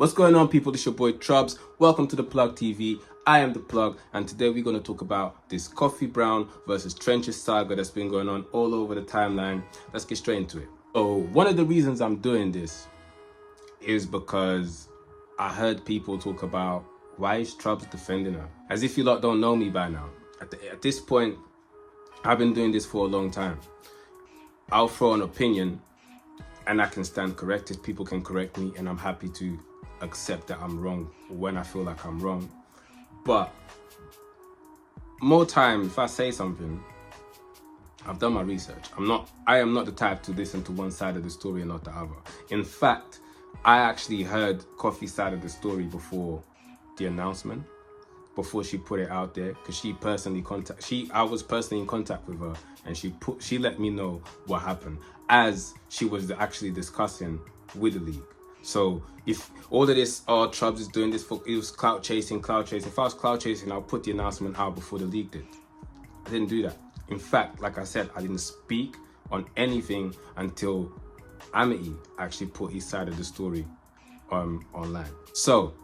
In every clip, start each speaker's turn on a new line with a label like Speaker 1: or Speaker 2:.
Speaker 1: What's going on, people? It's your boy Troubz. Welcome to the Plug TV. I am the Plug, and today we're going to talk about this Coffee Brown versus Trenches saga that's been going on all over the timeline. Let's get straight into it. So one of the reasons I'm doing this is because I heard people talk about why is Troubz defending her? As if you lot don't know me by now. At this point, I've been doing this for a long time. I'll throw an opinion and I can stand corrected. People can correct me and I'm happy to accept that I'm wrong when I feel like I'm wrong. But more time, if I say something, I've done my research. I am not the type to listen to one side of the story and not the other. In fact, I actually heard Coffee's side of the story before the announcement, before she put it out there, because I was personally in contact with her, and she let me know what happened as she was actually discussing with the league. So if all of this, Troubz is doing this it was clout chasing. If I was clout chasing, I'll put the announcement out before the league did. I didn't do that. In fact, like I said, I didn't speak on anything until Amity actually put his side of the story online. So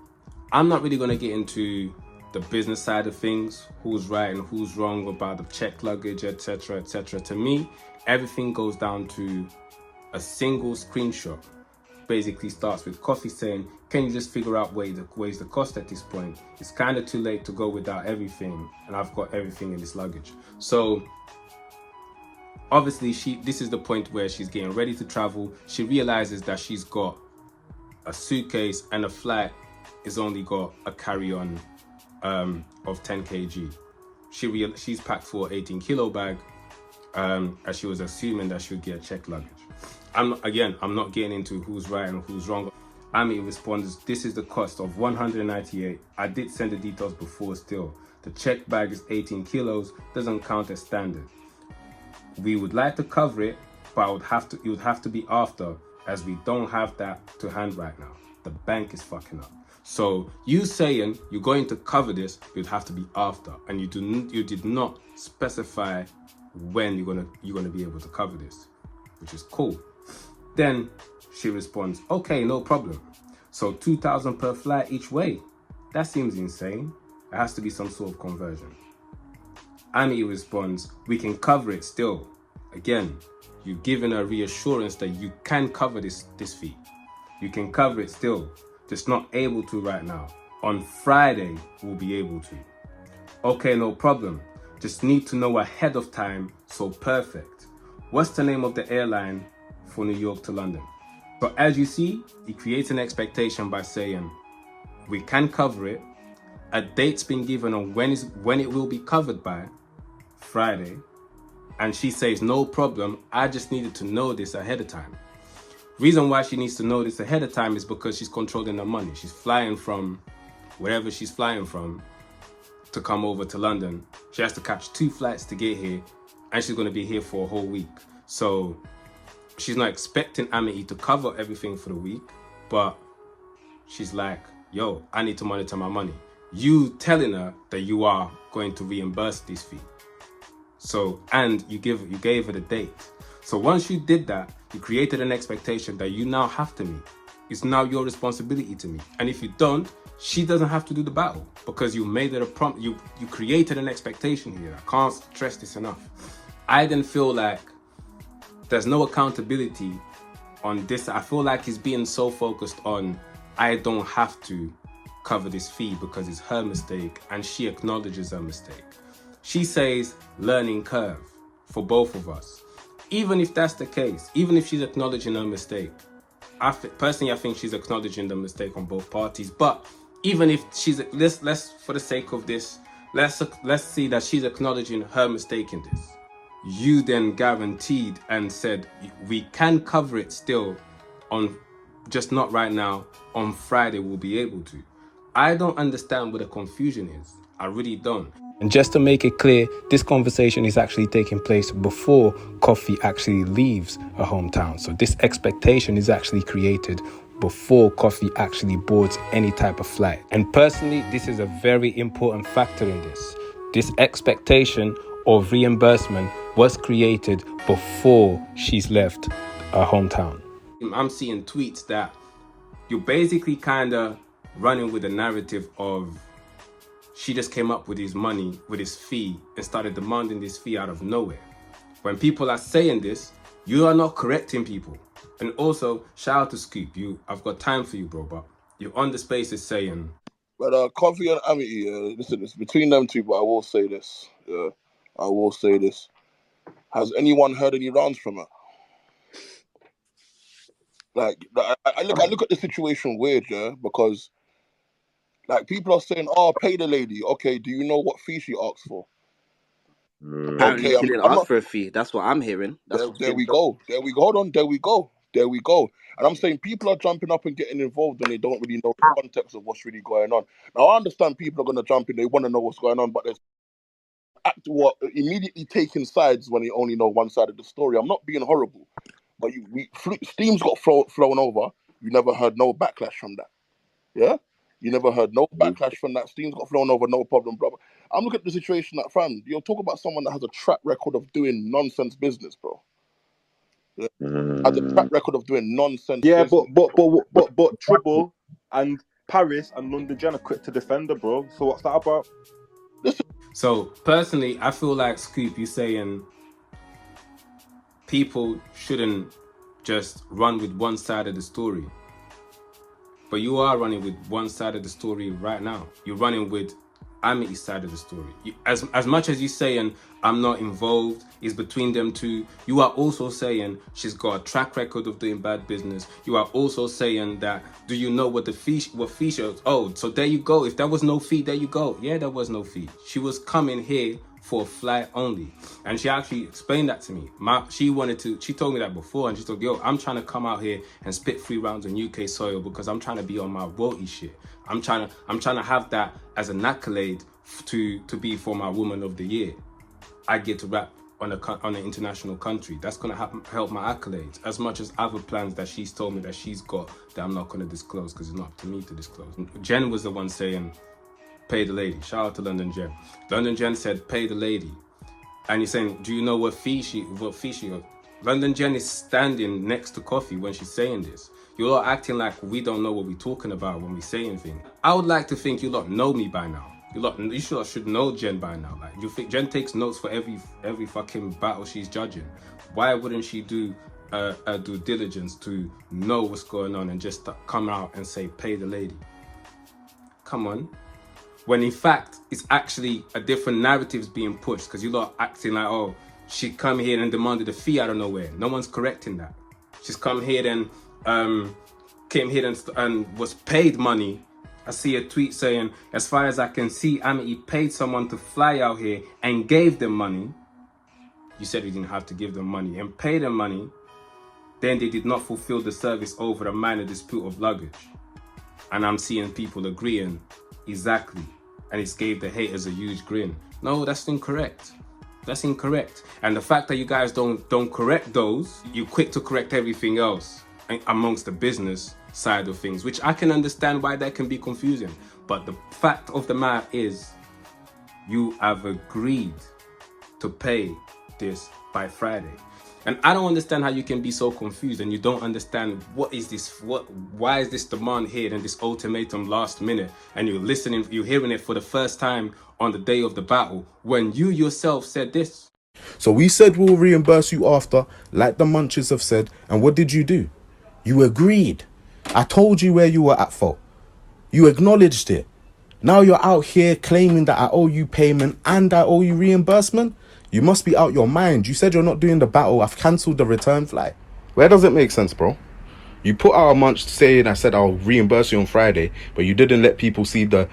Speaker 1: I'm not really going to get into the business side of things, who's right and who's wrong about the checked luggage, etc., etc. To me, everything goes down to a single screenshot. Basically starts with Coffee saying, can you just figure out where's the cost at this point? It's kind of too late to go without everything, and I've got everything in this luggage. So obviously this is the point where she's getting ready to travel. She realizes that she's got a suitcase and a flight is only got a carry-on of 10 kg. She's packed for 18 kilo bag, as she was assuming that she would get checked luggage. I'm not getting into who's right and who's wrong. Amity responds, this is the cost of 198. I did send the details before still. The checked bag is 18 kilos, doesn't count as standard. We would like to cover it, but it would have to be after, as we don't have that to hand right now. The bank is fucking up. So you saying you're going to cover this, you'd have to be after, and you did not specify when you're gonna be able to cover this, which is cool. Then she responds, okay, no problem. So 2,000 per flight each way. That seems insane. It has to be some sort of conversion. Amity responds, we can cover it still. Again, you've given her reassurance that you can cover this fee. You can cover it still, just not able to right now. On Friday, we'll be able to. Okay, no problem. Just need to know ahead of time, so perfect. What's the name of the airline for New York to London? So as you see, he creates an expectation by saying, we can cover it. A date's been given on when it will be covered by, Friday. And she says, no problem, I just needed to know this ahead of time. Reason why she needs to know this ahead of time is because she's controlling her money. She's flying from wherever she's flying from to come over to London. She has to catch 2 flights to get here, and she's going to be here for a whole week. So she's not expecting Amity to cover everything for the week, but she's like, yo, I need to monitor my money. You telling her that you are going to reimburse this fee. So, and you gave her the date. So once you did that, you created an expectation that you now have to meet. It's now your responsibility to meet. And if you don't, she doesn't have to do the battle, because you made it a prompt. You created an expectation here. I can't stress this enough. I didn't feel like there's no accountability on this. I feel like he's being so focused on, I don't have to cover this fee because it's her mistake, and she acknowledges her mistake. She says learning curve for both of us. Even if that's the case, even if she's acknowledging her mistake, I think she's acknowledging the mistake on both parties. But even if let's for the sake of this, let's see that she's acknowledging her mistake in this. You then guaranteed and said we can cover it still, on just not right now. On Friday we'll be able to. I don't understand what the confusion is. I really don't. And just to make it clear, this conversation is actually taking place before Coffee actually leaves her hometown. So this expectation is actually created before Coffee actually boards any type of flight. And personally, this is a very important factor in this. This expectation of reimbursement was created before she's left her hometown. I'm seeing tweets that you're basically kind of running with the narrative of she just came up with his money, with his fee, and started demanding this fee out of nowhere. When people are saying this, you are not correcting people. And also, shout out to Scoop. I've got time for you, bro, but you're on the spaces saying...
Speaker 2: But Coffee and Amity, listen, it's between them two, but I will say this. I will say this. Has anyone heard any rounds from her? Like, I look at the situation weird, yeah, because like people are saying, "Oh, pay the lady." Okay, do you know what fee she asked for?
Speaker 3: Apparently,
Speaker 2: Okay,
Speaker 3: she didn't
Speaker 2: I'm
Speaker 3: ask
Speaker 2: not.
Speaker 3: for a fee. That's what I'm hearing. That's what's
Speaker 2: There
Speaker 3: been
Speaker 2: we
Speaker 3: told.
Speaker 2: go. There we go. Hold on. There we go. There we go. And I'm saying people are jumping up and getting involved when they don't really know the context of what's really going on. Now I understand people are going to jump in. They want to know what's going on, but there's immediately taking sides when they only know one side of the story. I'm not being horrible, but Steam's got flown over. You never heard no backlash from that. Yeah? You never heard no backlash from that. Steam's got flown over, no problem, brother. I'm looking at the situation that, fam, you're talking about someone that has a track record of doing nonsense business, bro. Yeah? Has a track record of doing nonsense business.
Speaker 4: But Trouble and Paris and London Jen are quick to defend her, bro. So what's that about?
Speaker 2: Listen.
Speaker 1: So, personally, I feel like, Scoop, you're saying people shouldn't just run with one side of the story. But you are running with one side of the story right now. You're running with Amity's side of the story. As much as you're saying, I'm not involved, it's between them two, you are also saying she's got a track record of doing bad business. You are also saying that, do you know what fee she was? Oh, so there you go. If there was no fee, there you go. Yeah, there was no fee. She was coming here for a flight only. And she actually explained that to me. She told me that before, and she told, yo, I'm trying to come out here and spit 3 rounds on UK soil because I'm trying to be on my royalty shit. I'm trying to have that as an accolade to be for my Woman of the Year. I get to rap on an international country. That's gonna help my accolades, as much as other plans that she's told me that she's got that I'm not gonna disclose because it's not up to me to disclose. Jen was the one saying, pay the lady. Shout out to London Jen. London Jen said, pay the lady. And you're saying, do you know what fee she got? London Jen is standing next to Coffee when she's saying this. You're all acting like we don't know what we're talking about when we're saying things. I would like to think you lot know me by now. You should know Jen by now. Like, you think Jen takes notes for every fucking battle she's judging? Why wouldn't she do due diligence to know what's going on and just come out and say, pay the lady? Come on. When in fact, it's actually a different narratives being pushed because you lot acting like, oh, she come here and demanded a fee out of nowhere. No one's correcting that. She's come here and came here and was paid money. I see a tweet saying, as far as I can see, Amity paid someone to fly out here and gave them money. You said you didn't have to give them money and pay them money. Then they did not fulfill the service over a minor dispute of luggage. And I'm seeing people agreeing exactly. And it gave the haters a huge grin. No, that's incorrect. That's incorrect. And the fact that you guys don't correct those, you're quick to correct everything else amongst the business side of things, which I can understand why that can be confusing. But the fact of the matter is, you have agreed to pay this by Friday. And I don't understand how you can be so confused and you don't understand why is this demand here and this ultimatum last minute, and you're hearing it for the first time on the day of the battle when you yourself said this.
Speaker 5: So we said we'll reimburse you after, like the Munches have said, and what did you do? You agreed. I told you where you were at fault. You acknowledged it. Now you're out here claiming that I owe you payment and I owe you reimbursement? You must be out your mind. You said you're not doing the battle. I've cancelled the return flight. Where does it make sense, bro? You put out a munch saying I said I'll reimburse you on Friday, but you didn't let people see the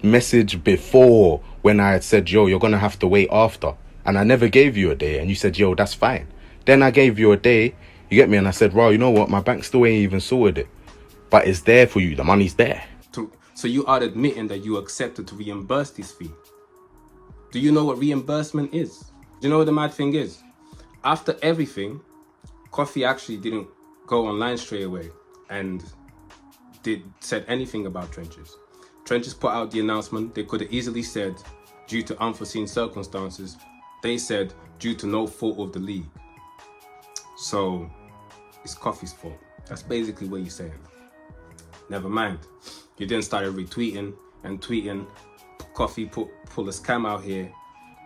Speaker 5: message before when I had said, yo, you're going to have to wait after. And I never gave you a day. And you said, yo, that's fine. Then I gave you a day. You get me? And I said, bro, you know what? My bank still ain't even sorted it. But it's there for you. The money's there.
Speaker 1: So you are admitting that you accepted to reimburse this fee. Do you know what reimbursement is? Do you know what the mad thing is? After everything, Coffee actually didn't go online straight away and said anything about Trenches. Trenches put out the announcement. They could have easily said, due to unforeseen circumstances. They said, due to no fault of the league. So it's Coffee's fault. That's basically what you're saying. Never mind. You then started retweeting and tweeting, Coffee pull a scam out here,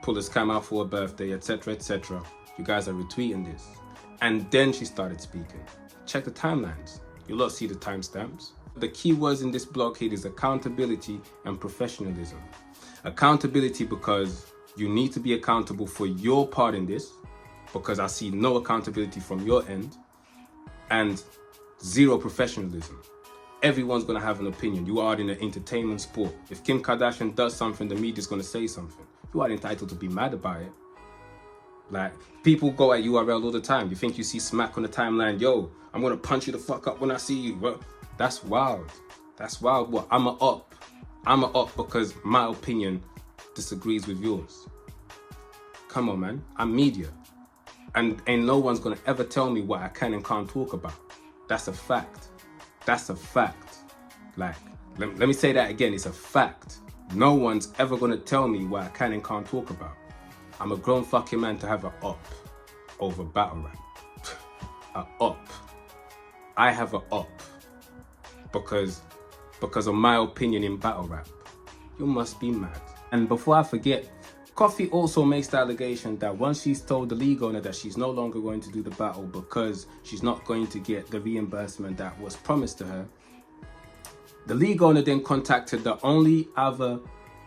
Speaker 1: pull a scam out for a birthday, etc, etc. You guys are retweeting this. And then she started speaking. Check the timelines. You'll not see the timestamps. The key words in this blockade is accountability and professionalism. Accountability because you need to be accountable for your part in this, because I see no accountability from your end, and zero professionalism. Everyone's gonna have an opinion. You are in an entertainment sport. If Kim Kardashian does something, the media's gonna say something. You are entitled to be mad about it. Like, people go at URL all the time. You think you see smack on the timeline, yo, I'm gonna punch you the fuck up when I see you. Well, that's wild. That's wild. What? I'm a up. I'm a up because my opinion disagrees with yours. Come on, man. I'm media. And ain't no one's gonna ever tell me what I can and can't talk about. That's a fact. That's a fact. Like, let me say that again. It's a fact. No one's ever gonna tell me what I can and can't talk about. I'm a grown fucking man to have a up over battle rap. A up. I have a up because of my opinion in battle rap. You must be mad. And before I forget, Coffee also makes the allegation that once she's told the league owner that she's no longer going to do the battle because she's not going to get the reimbursement that was promised to her, the league owner then contacted the only other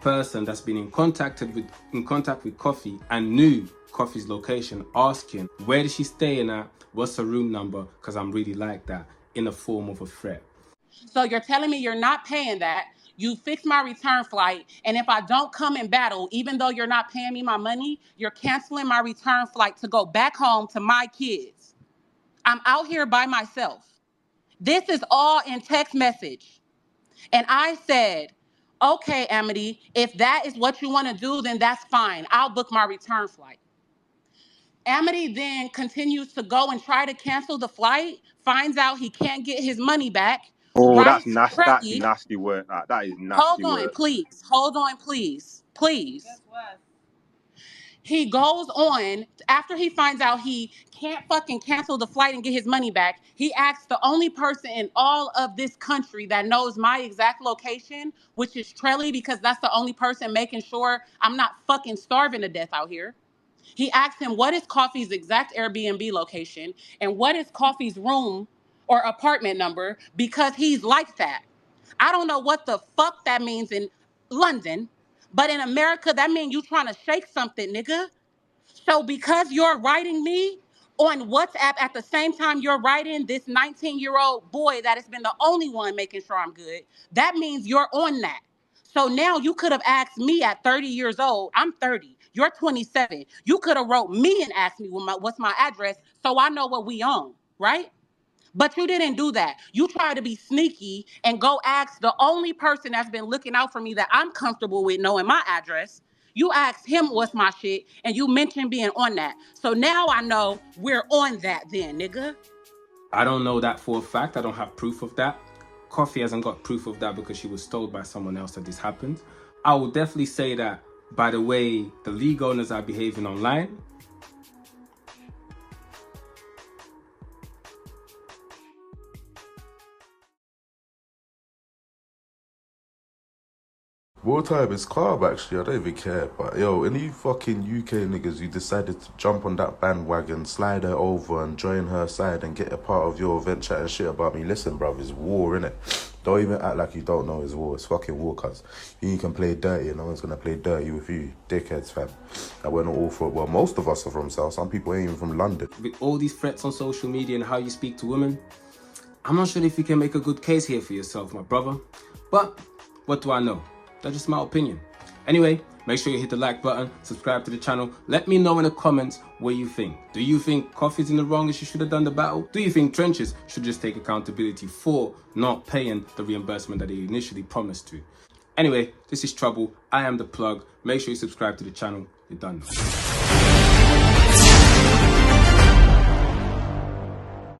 Speaker 1: person that's been in contact with Coffee and knew Coffee's location, asking where is she staying at, what's her room number, because I'm really like that, in the form of a threat.
Speaker 6: So you're telling me you're not paying that, you fix my return flight, and if I don't come and battle, even though you're not paying me my money, you're canceling my return flight to go back home to my kids. I'm out here by myself. This is all in text message. And I said, okay, Amity, if that is what you want to do, then that's fine. I'll book my return flight. Amity then continues to go and try to cancel the flight, finds out he can't get his money back.
Speaker 4: Oh, that's
Speaker 6: Writes
Speaker 4: nasty. That's
Speaker 6: Trelly.
Speaker 4: nasty work. That is nasty
Speaker 6: Hold on,
Speaker 4: work.
Speaker 6: please. Hold on, please. Please. He goes on, after he finds out he can't fucking cancel the flight and get his money back, he asks the only person in all of this country that knows my exact location, which is Trelly, because that's the only person making sure I'm not fucking starving to death out here. He asked him, what is Coffee's exact Airbnb location and what is Coffee's room or apartment number, because he's like that. I don't know what the fuck that means in London, but in America, that means you trying to shake something, nigga. So because you're writing me on WhatsApp at the same time you're writing this 19-year-old boy that has been the only one making sure I'm good, that means you're on that. So now you could have asked me at 30 years old. I'm 30. You're 27. You could have wrote me and asked me what's my address so I know what we own, right? But you didn't do that. You tried to be sneaky and go ask the only person that's been looking out for me that I'm comfortable with knowing my address. You asked him what's my shit, and you mentioned being on that. So now I know we're on that then, nigga.
Speaker 1: I don't know that for a fact. I don't have proof of that. Coffee hasn't got proof of that because she was told by someone else that this happened. I will definitely say that by the way the league owners are behaving online,
Speaker 5: War time is calm, actually. I don't even care. But yo, any fucking UK niggas who decided to jump on that bandwagon, slide her over and join her side and get a part of your event chat and shit about me, listen, bruv, it's war, innit? Don't even act like you don't know it's war. It's fucking war, cuz. You can play dirty and no one's gonna play dirty with you, dickheads, fam. And we're not all from, well, most of us are from South. Some people ain't even from London.
Speaker 1: with all these threats on social media and how you speak to women, I'm not sure if you can make a good case here for yourself, my brother. But what do I know? That's just my opinion. Anyway, make sure you hit the like button, subscribe to the channel. Let me know in the comments what you think. Do you think Coffee's in the wrong and she should have done the battle? Do you think Trenches should just take accountability for not paying the reimbursement that he initially promised to? Anyway, this is Trouble. I am the plug. Make sure you subscribe to the channel. You're done.